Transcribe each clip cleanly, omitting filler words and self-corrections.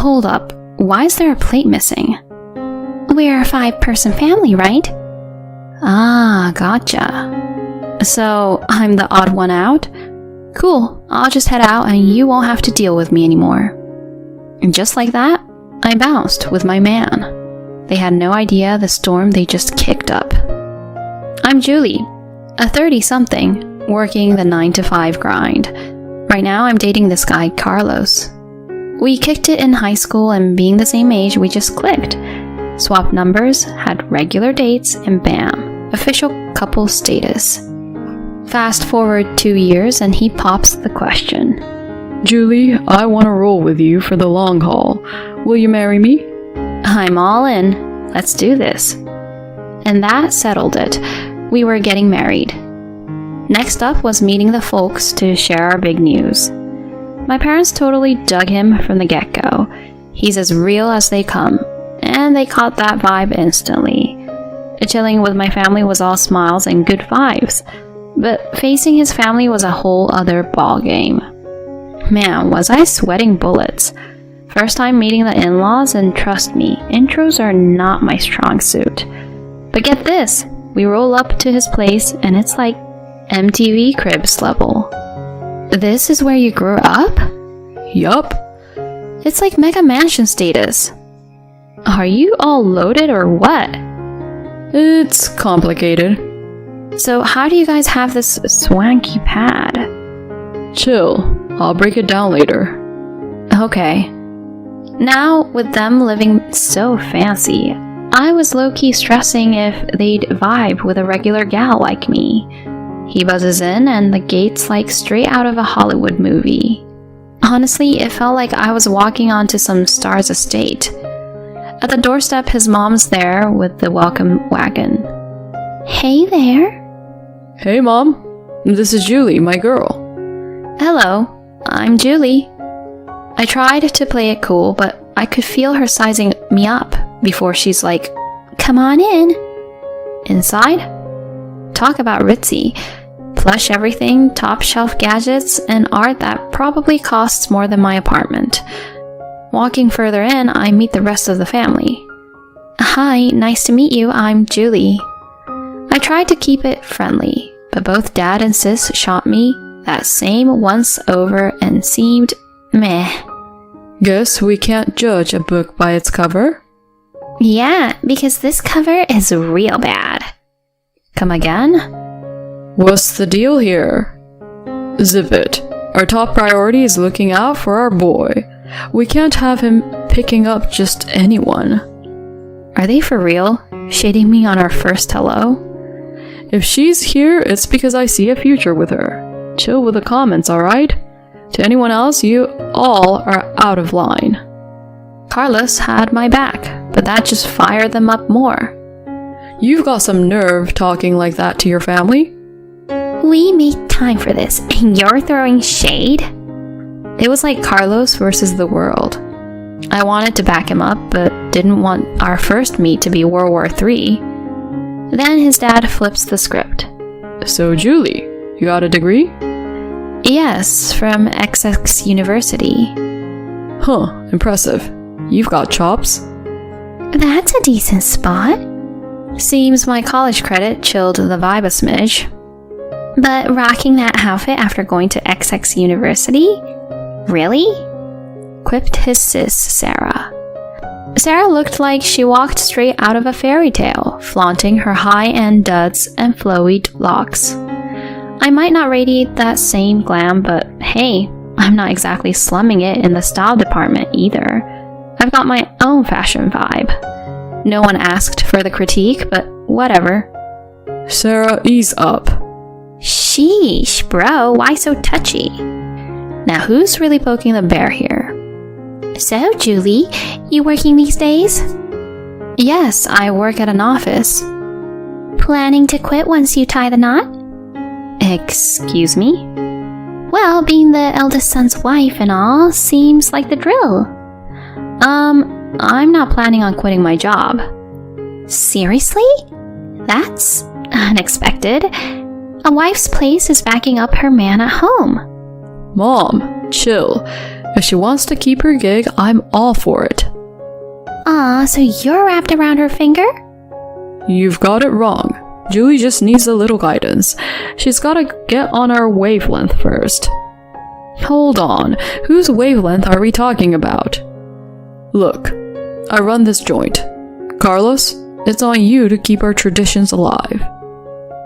Hold up, why is there a plate missing? We're a 5-person family, right? Ah, gotcha. So, I'm the odd one out? Cool, I'll just head out and you won't have to deal with me anymore. And just like that, I bounced with my man. They had no idea the storm they just kicked up. I'm Julie, a 30-something, working the 9-to-5 grind. Right now I'm dating this guy, Carlos. We kicked it in high school, and being the same age, we just clicked. Swapped numbers, had regular dates, and bam, official couple status. Fast forward 2 years and he pops the question. Julie, I want to roll with you for the long haul. Will you marry me? I'm all in. Let's do this. And that settled it. We were getting married. Next up was meeting the folks to share our big news. My parents totally dug him from the get-go. He's as real as they come, and they caught that vibe instantly. Chilling with my family was all smiles and good vibes, but facing his family was a whole other ballgame. Man, was I sweating bullets. First time meeting the in-laws, and trust me, intros are not my strong suit. But get this, we roll up to his place and it's like MTV Cribs level. This is where you grew up? Yup. It's like Mega Mansion status. Are you all loaded or what? It's complicated. So how do you guys have this swanky pad? Chill, I'll break it down later. Okay. Now, with them living so fancy, I was low-key stressing if they'd vibe with a regular gal like me. He buzzes in and the gate's like straight out of a Hollywood movie. Honestly, it felt like I was walking onto some star's estate. At the doorstep, his mom's there with the welcome wagon. Hey there. Hey Mom, this is Julie, my girl. Hello, I'm Julie. I tried to play it cool, but I could feel her sizing me up before she's like, come on in. Inside? Talk about ritzy. Plush everything, top shelf gadgets, and art that probably costs more than my apartment. Walking further in, I meet the rest of the family. Hi, nice to meet you, I'm Julie. I tried to keep it friendly, but both Dad and Sis shot me that same once over and seemed meh. Guess we can't judge a book by its cover? Yeah, because this cover is real bad. Come again? What's the deal here? Zip it. Our top priority is looking out for our boy. We can't have him picking up just anyone. Are they for real? Shading me on our first hello? If she's here, it's because I see a future with her. Chill with the comments, alright? To anyone else, you all are out of line. Carlos had my back, but that just fired them up more. You've got some nerve talking like that to your family. We made time for this, and you're throwing shade? It was like Carlos versus the world. I wanted to back him up, but didn't want our first meet to be World War III. Then his dad flips the script. So Julie, you got a degree? Yes, from XX University. Huh, impressive. You've got chops. That's a decent spot. Seems my college credit chilled the vibe a smidge. But rocking that outfit after going to XX University? Really? Quipped his sis, Sarah. Sarah looked like she walked straight out of a fairy tale, flaunting her high-end duds and flowy locks. I might not radiate that same glam, but hey, I'm not exactly slumming it in the style department either. I've got my own fashion vibe. No one asked for the critique, but whatever. Sarah, ease up. Sheesh, bro, why so touchy? Now who's really poking the bear here? So, Julie, you working these days? Yes, I work at an office. Planning to quit once you tie the knot? Excuse me? Well, being the eldest son's wife and all seems like the drill. I'm not planning on quitting my job. Seriously? That's unexpected. A wife's place is backing up her man at home. Mom, chill. If she wants to keep her gig, I'm all for it. Aw, so you're wrapped around her finger? You've got it wrong. Julie just needs a little guidance. She's gotta get on our wavelength first. Hold on, whose wavelength are we talking about? Look, I run this joint. Carlos, it's on you to keep our traditions alive.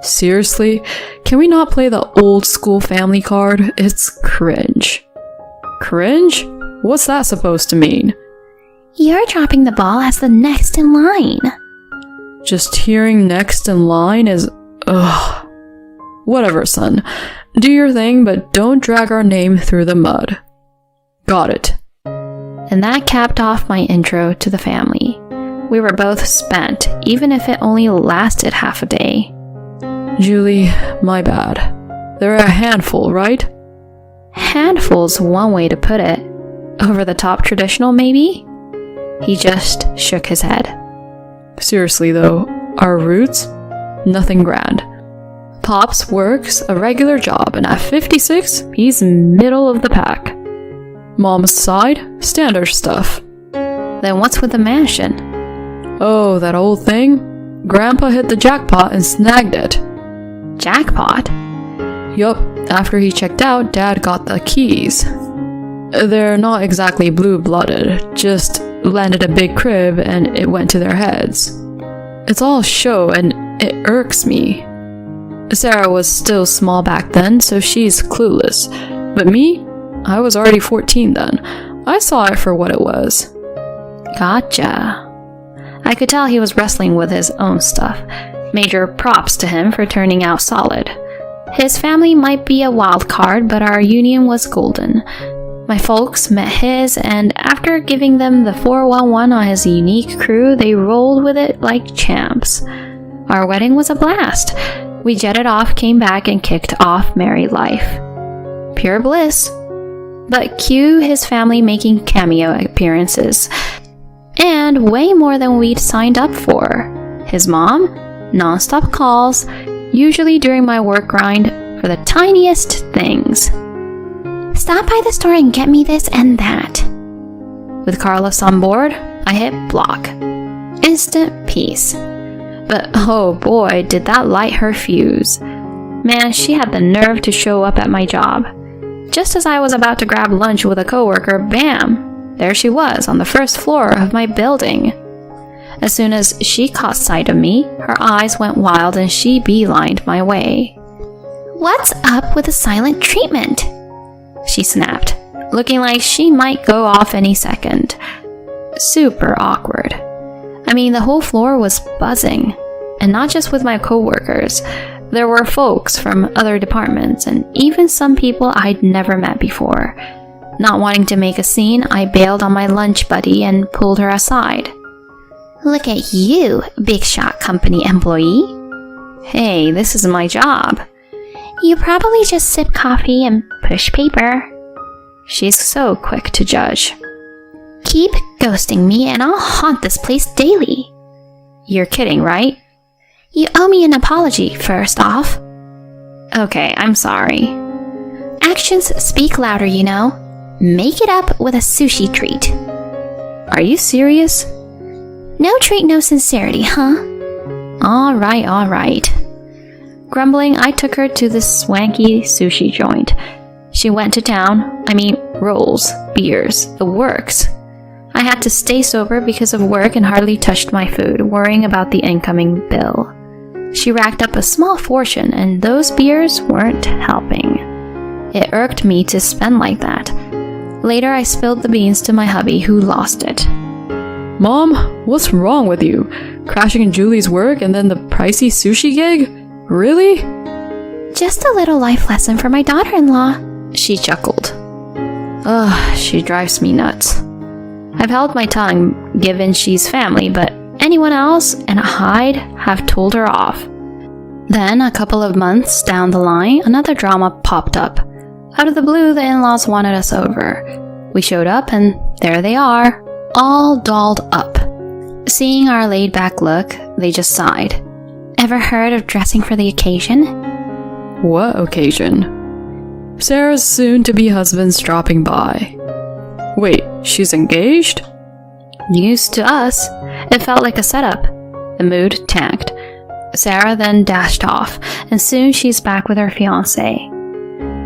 Seriously, can we not play the old school family card? It's cringe. Cringe? What's that supposed to mean? You're dropping the ball as the next in line. Just hearing next in line is... ugh. Whatever, son. Do your thing, but don't drag our name through the mud. Got it. And that capped off my intro to the family. We were both spent, even if it only lasted half a day. Julie, my bad. They're a handful, right? Handful's one way to put it. Over the top traditional, maybe? He just shook his head. Seriously though, our roots? Nothing grand. Pops works a regular job, and at 56, he's middle of the pack. Mom's side, standard stuff. Then what's with the mansion? Oh, that old thing? Grandpa hit the jackpot and snagged it. Jackpot? Yup, after he checked out, Dad got the keys. They're not exactly blue-blooded, just landed a big crib and it went to their heads. It's all show and it irks me. Sarah was still small back then, so she's clueless. But me? I was already 14 then. I saw it for what it was. Gotcha. I could tell he was wrestling with his own stuff. Major props to him for turning out solid. His family might be a wild card, but our union was golden. My folks met his, and after giving them the 411 on his unique crew, they rolled with it like champs. Our wedding was a blast. We jetted off, came back, and kicked off married life. Pure bliss. But cue his family making cameo appearances. And way more than we'd signed up for. His mom, non-stop calls, usually during my work grind, for the tiniest things. Stop by the store and get me this and that. With Carlos on board, I hit block. Instant peace. But oh boy, did that light her fuse. Man, she had the nerve to show up at my job. Just as I was about to grab lunch with a coworker, bam! There she was on the first floor of my building. As soon as she caught sight of me, her eyes went wild and she beelined my way. What's up with the silent treatment? She snapped, looking like she might go off any second. Super awkward. I mean, the whole floor was buzzing. And not just with my coworkers. There were folks from other departments and even some people I'd never met before. Not wanting to make a scene, I bailed on my lunch buddy and pulled her aside. Look at you, big shot company employee. Hey, this is my job. You probably just sip coffee and push paper. She's so quick to judge. Keep ghosting me and I'll haunt this place daily. You're kidding, right? You owe me an apology, first off. Okay, I'm sorry. Actions speak louder, you know. Make it up with a sushi treat. Are you serious? No treat, no sincerity, huh? Alright. Grumbling, I took her to this swanky sushi joint. She went to town. Rolls, beers, the works. I had to stay sober because of work and hardly touched my food, worrying about the incoming bill. She racked up a small fortune, and those beers weren't helping. It irked me to spend like that. Later, I spilled the beans to my hubby, who lost it. Mom, what's wrong with you? Crashing in Julie's work and then the pricey sushi gig? Really? Just a little life lesson for my daughter-in-law, she chuckled. Ugh, she drives me nuts. I've held my tongue, given she's family, but anyone else, and I'd have told her off. Then, a couple of months down the line, another drama popped up. Out of the blue, the in-laws wanted us over. We showed up, and there they are, all dolled up. Seeing our laid-back look, they just sighed. Ever heard of dressing for the occasion? What occasion? Sarah's soon-to-be husband's dropping by. Wait, she's engaged? News to us. It felt like a setup. The mood tanked. Sarah then dashed off, and soon she's back with her fiancé.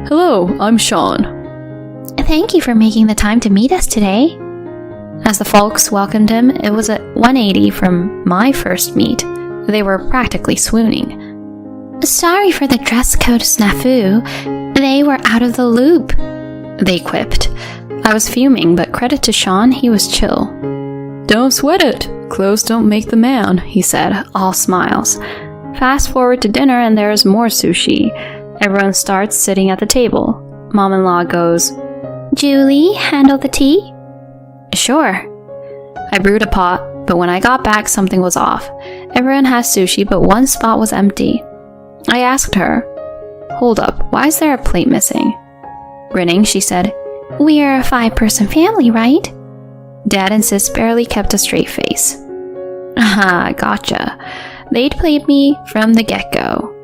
Hello, I'm Sean. Thank you for making the time to meet us today. As the folks welcomed him, it was a 180 from my first meet. They were practically swooning. Sorry for the dress code snafu. They were out of the loop, they quipped. I was fuming, but credit to Sean, he was chill. Don't sweat it. Clothes don't make the man, he said, all smiles. Fast forward to dinner and there's more sushi. Everyone starts sitting at the table. Mom-in-law goes, Julie, handle the tea? Sure. I brewed a pot, but when I got back, something was off. Everyone has sushi, but one spot was empty. I asked her, Hold up, why is there a plate missing? Grinning, she said, We're a 5-person family, right? Dad and Sis barely kept a straight face. Aha, gotcha. They'd played me from the get-go.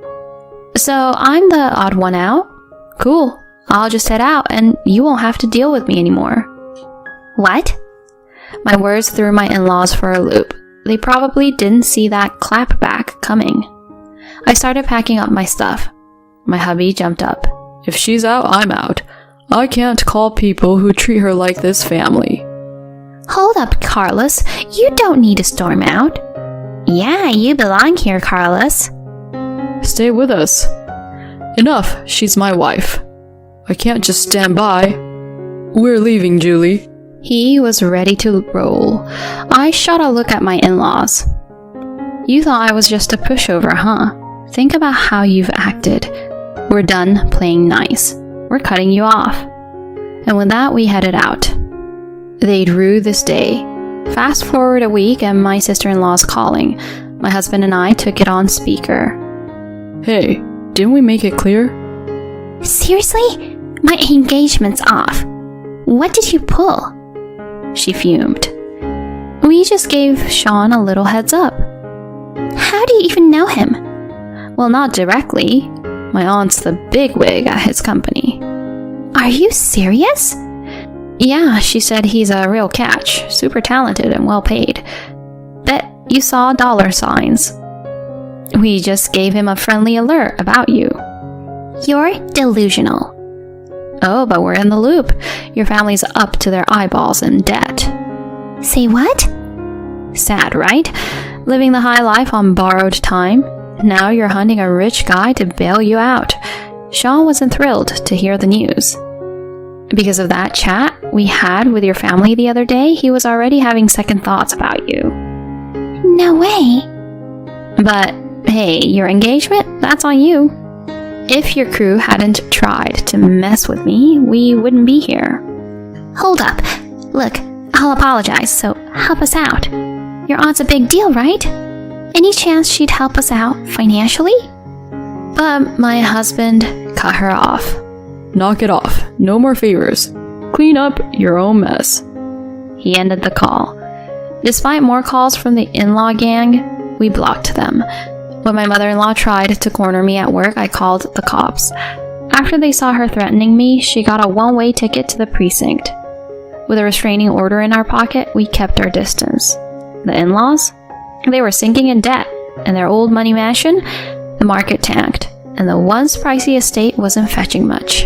So I'm the odd one out? Cool. I'll just head out and you won't have to deal with me anymore. What? My words threw my in-laws for a loop. They probably didn't see that clapback coming. I started packing up my stuff. My hubby jumped up. If she's out, I'm out. I can't call people who treat her like this family. Hold up, Carlos. You don't need to storm out. Yeah, you belong here, Carlos. Stay with us. Enough, she's my wife. I can't just stand by. We're leaving, Julie. He was ready to roll. I shot a look at my in-laws. You thought I was just a pushover, huh? Think about how you've acted. We're done playing nice. We're cutting you off. And with that, we headed out. They'd rue this day. Fast forward a week and my sister-in-law's calling. My husband and I took it on speaker. Hey, didn't we make it clear? Seriously? My engagement's off. What did you pull? She fumed. We just gave Sean a little heads up. How do you even know him? Well, not directly. My aunt's the bigwig at his company. Are you serious? Yeah, she said he's a real catch, super talented and well paid. Bet you saw dollar signs. We just gave him a friendly alert about you. You're delusional. Oh, but we're in the loop. Your family's up to their eyeballs in debt. Say what? Sad, right? Living the high life on borrowed time. Now you're hunting a rich guy to bail you out. Sean wasn't thrilled to hear the news. Because of that chat we had with your family the other day, he was already having second thoughts about you. No way. But hey, your engagement? That's on you. If your crew hadn't tried to mess with me, we wouldn't be here. Hold up. Look, I'll apologize, so help us out. Your aunt's a big deal, right? Any chance she'd help us out financially? But my husband cut her off. Knock it off. No more favors. Clean up your own mess. He ended the call. Despite more calls from the in-law gang, we blocked them. When my mother-in-law tried to corner me at work, I called the cops. After they saw her threatening me, she got a one-way ticket to the precinct. With a restraining order in our pocket, we kept our distance. The in-laws? They were sinking in debt, and their old money mansion, the market tanked, and the once pricey estate wasn't fetching much.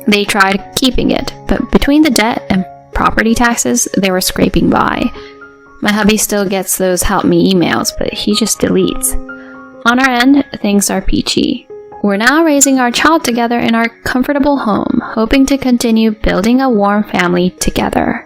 They tried keeping it, but between the debt and property taxes, they were scraping by. My hubby still gets those help me emails, but he just deletes. On our end, things are peachy. We're now raising our child together in our comfortable home, hoping to continue building a warm family together.